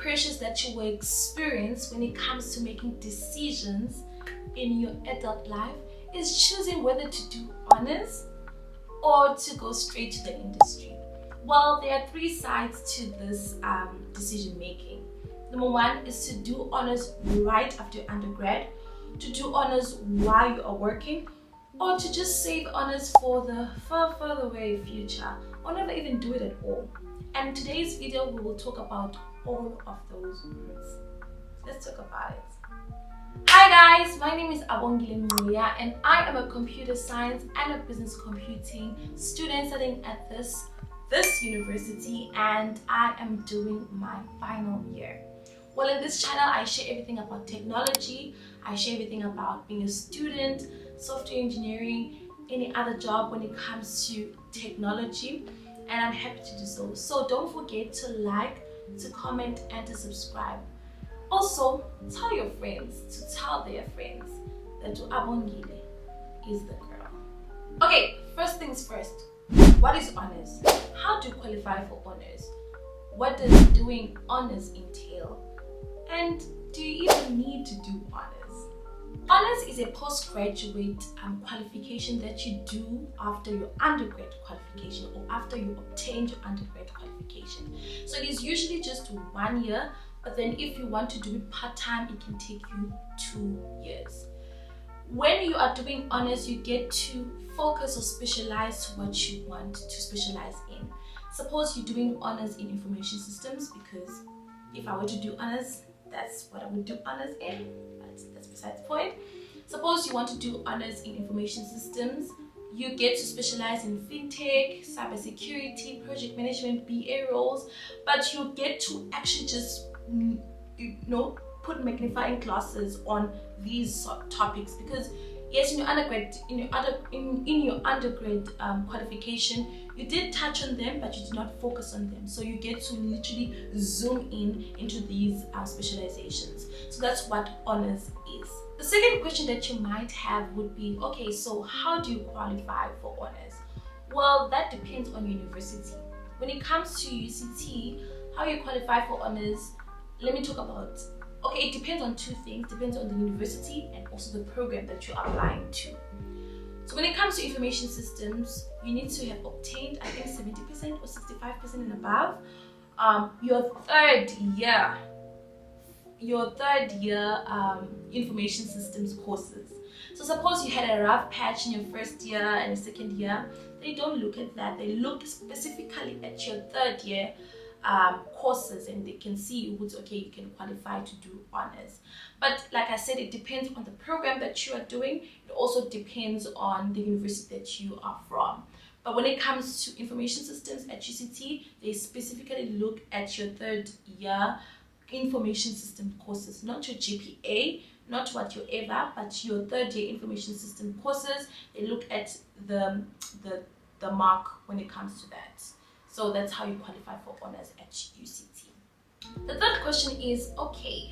pressures that you will experience when it comes to making decisions in your adult life is choosing whether to do honors or to go straight to the industry. Well, there are three sides to this decision making. Number one is to do honors right after your undergrad, to do honors while you are working, or to just save honors for the further away future, or never even do it at all. And in today's video, we will talk about all of those routes. Let's talk about it. Hi guys, my name is Abongile Muya and I am a computer science and a business computing student studying at this university, and I am doing my final year. Well, in this channel, I share everything about technology, I share everything about being a student, software engineering, any other job when it comes to technology, and I'm happy to do so. So don't forget to like, to comment, and to subscribe. Also, tell your friends to tell their friends that Abongile is the girl. Okay, first things first. What is honors? How to qualify for honors? What does doing honors entail? And do you even need to do honors? Honors is a postgraduate qualification that you do after your undergrad qualification or after you obtain your undergrad qualification. So it is usually just 1 year, but then if you want to do it part-time, it can take you 2 years. When you are doing honors, you get to focus or specialize to what you want to specialize in. Suppose you're doing honors in information systems, because if I were to do honors, that's what I would do honors in, but that's besides the point. Suppose you want to do honors in information systems, you get to specialize in fintech, cybersecurity, project management, BA roles, but you get to actually just put magnifying glasses on these topics, because yes, in your undergrad qualification, you did touch on them, but you did not focus on them. So you get to literally zoom into these specializations. So that's what honors is. The second question that you might have would be, okay, so how do you qualify for honors? Well, that depends on your university. When it comes to UCT, how you qualify for honors, let me talk about. Okay, it depends on two things. It depends on the university and also the program that you're applying to. So when it comes to information systems, you need to have obtained, I think, 70% or 65% and above your third year information systems courses. So suppose you had a rough patch in your first year and your second year, they don't look at that. They look specifically at your third year courses, and they can see who's okay, you can qualify to do honors. But like I said, it depends on the program that you are doing. It also depends on the university that you are from. But when it comes to information systems at UCT, they specifically look at your third year information system courses, not your GPA, not what you're ever, but your third year information system courses. They look at the mark when it comes to that. So that's how you qualify for honors at UCT. The third question is, okay,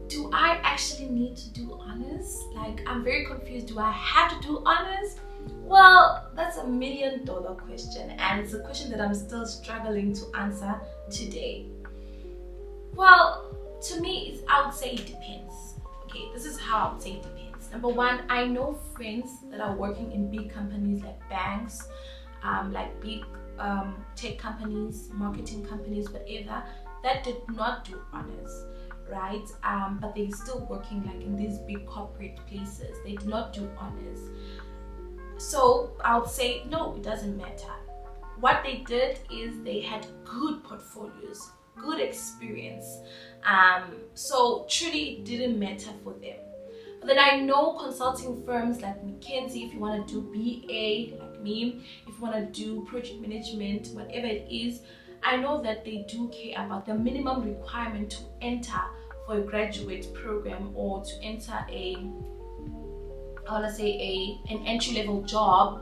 do I actually need to do honors? Like, I'm very confused. Do I have to do honors? Well, that's $1 million question, and it's a question that I'm still struggling to answer today. Well, to me, I would say it depends. Okay, this is how I would say it depends. Number one, I know friends that are working in big companies like banks, like big tech companies, marketing companies, whatever, that did not do honors, right? But they're still working like in these big corporate places. They did not do honors. So I would say, no, it doesn't matter. What they did is they had good portfolios, good experience. So truly it didn't matter for them. But then I know consulting firms like McKinsey, if you want to do BA like me, if you want to do project management, whatever it is, I know that they do care about the minimum requirement to enter for a graduate program or to enter an entry-level job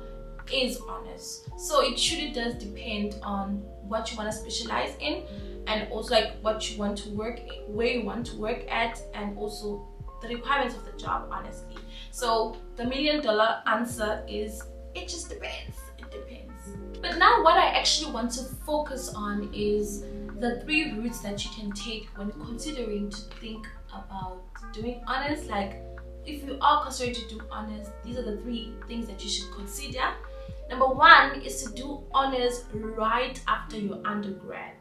is honors. So it truly does depend on what you want to specialize in, and also like what you want to work, where you want to work at, and also the requirements of the job, honestly. So the $1 million answer is, it just depends. It depends. But now what I actually want to focus on is the 3 routes that you can take when considering to think about doing honors. Like, if you are considering to do honors, these are the 3 things that you should consider. Number 1 is to do honors right after your undergrad,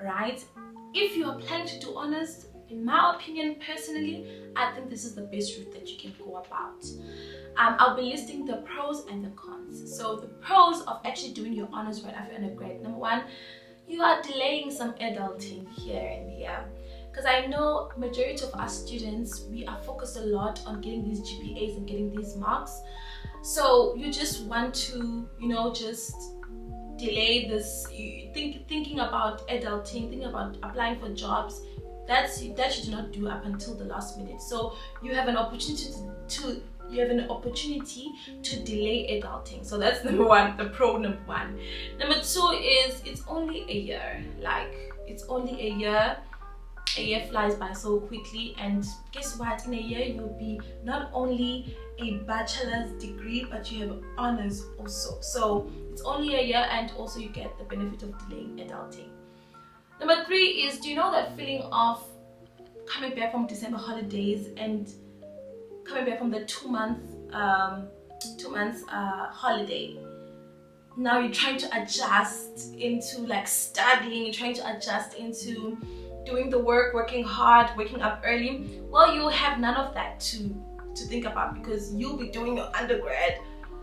right? If you are planning to do honors, in my opinion, personally, I think this is the best route that you can go about. I'll be listing the pros and the cons. So the pros of actually doing your honors right after undergrad. Number 1, you are delaying some adulting here and there. Because I know majority of us students, we are focused a lot on getting these GPAs and getting these marks. So you just want to, just delay this, thinking about adulting, thinking about applying for jobs. That you do not do up until the last minute. So you have an opportunity to delay adulting. So that's number 1, the pro number 1. Number 2 is it's only a year. It's only a year. A year flies by so quickly, and guess what? In a year you'll be not only a bachelor's degree, but you have honors also. So it's only a year, and also you get the benefit of delaying adulting. Number 3 is, do you know that feeling of coming back from December holidays and coming back from the 2 months holiday? Now you're trying to adjust into studying, you're trying to adjust into doing the work, working hard, waking up early. Well, you'll have none of that to think about, because you'll be doing your undergrad.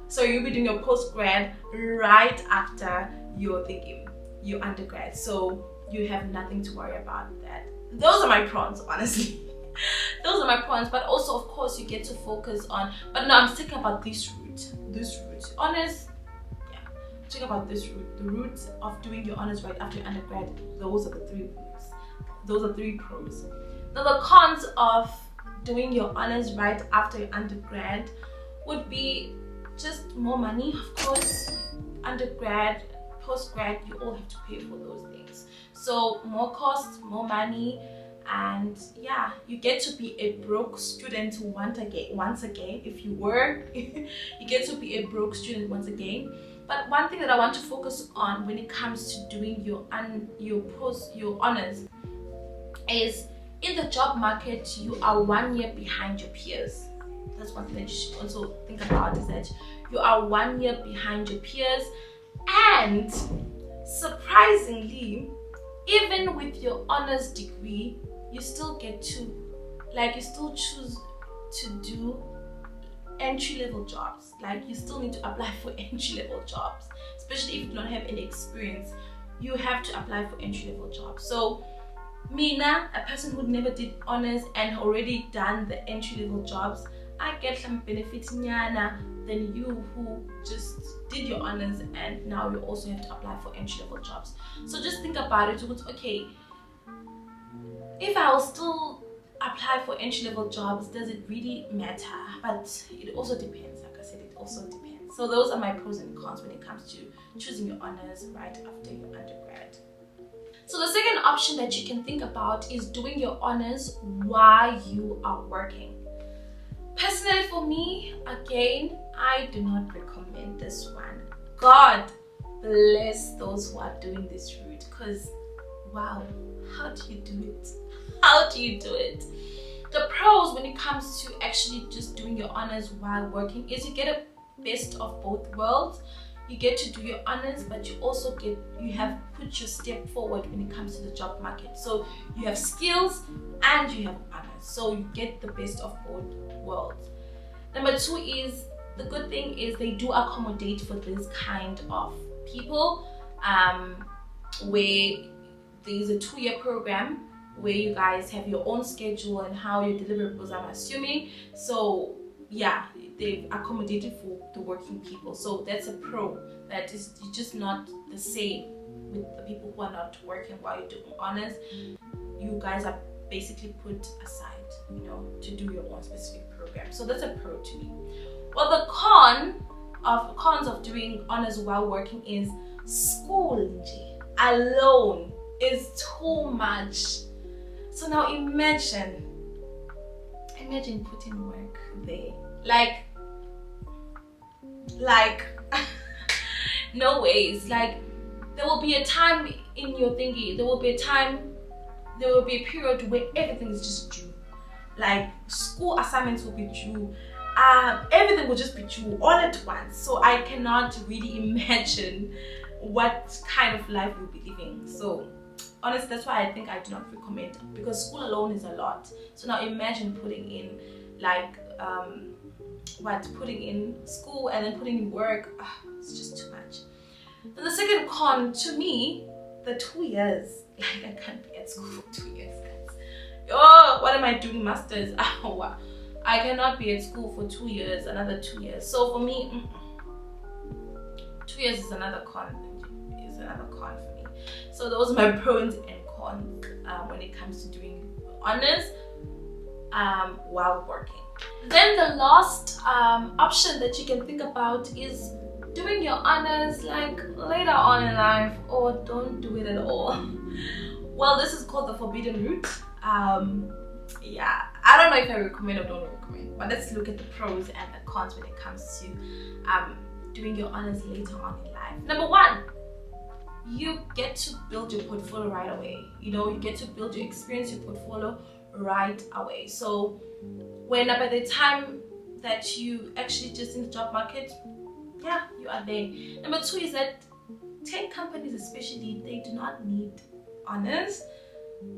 So you'll be doing your postgrad right after your undergrad. So you have nothing to worry about that. Those are my pros, honestly. Those are my pros, but also, of course, you get to focus on, but no, I'm thinking about this route. Honors, think about this route, the route of doing your honors right after your undergrad. Those are the 3 routes. Those are 3 pros. Now the cons of doing your honors right after your undergrad would be just more money, of course. Undergrad, postgrad, you all have to pay for those things. So more costs, more money, and you get to be a broke student once again. If you were, you get to be a broke student once again. But one thing that I want to focus on when it comes to doing your honors is, in the job market, you are 1 year behind your peers. That's one thing that you should also think about, is that you are 1 year behind your peers. And surprisingly, even with your honors degree, you still get to, you still choose to do entry-level jobs. You still need to apply for entry-level jobs, especially if you don't have any experience. You have to apply for entry-level jobs. So Mina, a person who never did honors and already done the entry-level jobs, I get some benefits nyana than you who just did your honors and now you also have to apply for entry-level jobs. So just think about it. Okay, if I will still apply for entry-level jobs, does it really matter? But it also depends. Like I said, it also depends. So those are my pros and cons when it comes to choosing your honors right after your undergrad. So the second option that you can think about is doing your honors while you are working. Personally, for me, again, I do not recommend this one. God bless those who are doing this route, because wow, how do you do it? How do you do it? The pros when it comes to actually just doing your honors while working is you get a best of both worlds. You get to do your honors, but you have put your step forward when it comes to the job market. So you have skills and you have honors. So you get the best of both worlds. Number 2 is, the good thing is they do accommodate for this kind of people, where there is a 2-year program where you guys have your own schedule and how your deliverables, I'm assuming. So yeah, they've accommodated for the working people. So that's a pro. That is just not the same with the people who are not working while you're doing honors. You guys are basically put aside, to do your own specific program. So that's a pro to me. Well, the cons of doing honors while working is school alone is too much. So now imagine putting work there. Like no ways. there will be a time in your thingy, there will be a period where everything is just due. Like school assignments will be due. Everything will just be due all at once. So I cannot really imagine what kind of life we'll be living. So honestly, that's why I think I do not recommend, because school alone is a lot. So now imagine putting in like putting in school and then putting in work. It's just too much. Then the second con to me, the 2 years. Like I can't be at school for 2 years, guys. Oh, what am I doing, masters? I cannot be at school for 2 years, another 2 years. So for me, 2 years is another con. For me. So those are my pros and cons when it comes to doing honors while working. Then the last option that you can think about is doing your honors like later on in life, or don't do it at all. Well, this is called the forbidden route. Yeah, I don't know if I recommend or don't recommend, but let's look at the pros and the cons when it comes to doing your honors later on in life. Number one, you get to build your portfolio right away. You get to build your experience, your portfolio right away. So when by the time that you actually just in the job market, yeah, you are there. Number two is that tech companies especially, they do not need honors.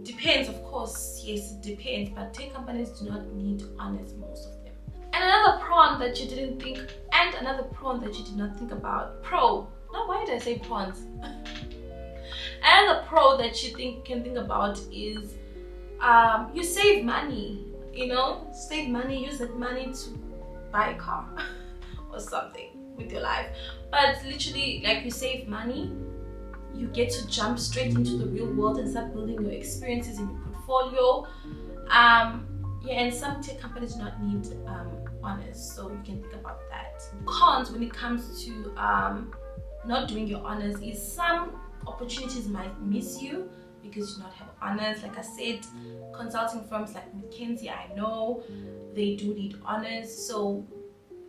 Depends, of course, yes, it depends, but tech companies do not need honors, most of them. And another pro that you didn't think, and another pro that you did not think about, why did I say prawns? Another pro that you can think about is you save money, save money, use that money to buy a car or something with your life. But literally, like, you save money, you get to jump straight into the real world and start building your experiences in your portfolio. And some tech companies do not need honors, so you can think about that. Cons when it comes to not doing your honors is some opportunities might miss you because you do not have honors. Like I said, consulting firms like McKinsey, I know they do need honors, so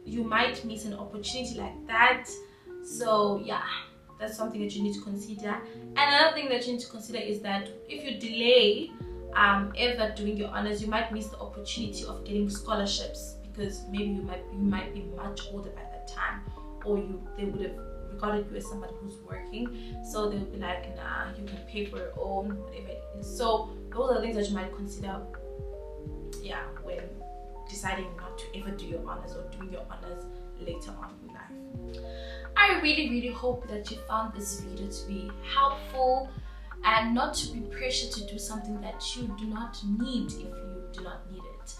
you might miss an opportunity like that. So yeah, that's something that you need to consider. And another thing that you need to consider is that if you delay ever doing your honors, you might miss the opportunity of getting scholarships, because maybe you might be much older by that time, or they would have regarded you as somebody who's working, so they'll be like, nah, you can pay for your own, whatever it is. So those are the things that you might consider, when deciding not to ever do your honors or doing your honors later on in life. I really, really hope that you found this video to be helpful and not to be pressured to do something that you do not need if you do not need it.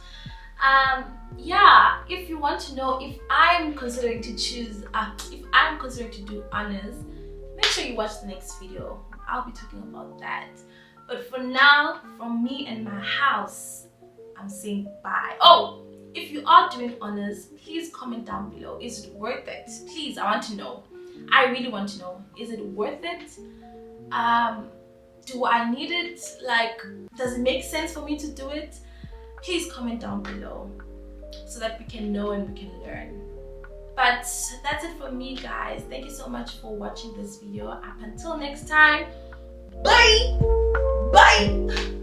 If you want to know if I'm considering to do honors, make sure you watch the next video. I'll be talking about that. But for now, from me and my house, I'm saying bye. Oh, if you are doing honors, please comment down below. Is it worth it? Please, I want to know. I really want to know. Is it worth it? Do I need it? Like, does it make sense for me to do it? Please comment down below so that we can know and we can learn. But that's it for me, guys. Thank you so much for watching this video. Up until next time, bye! Bye!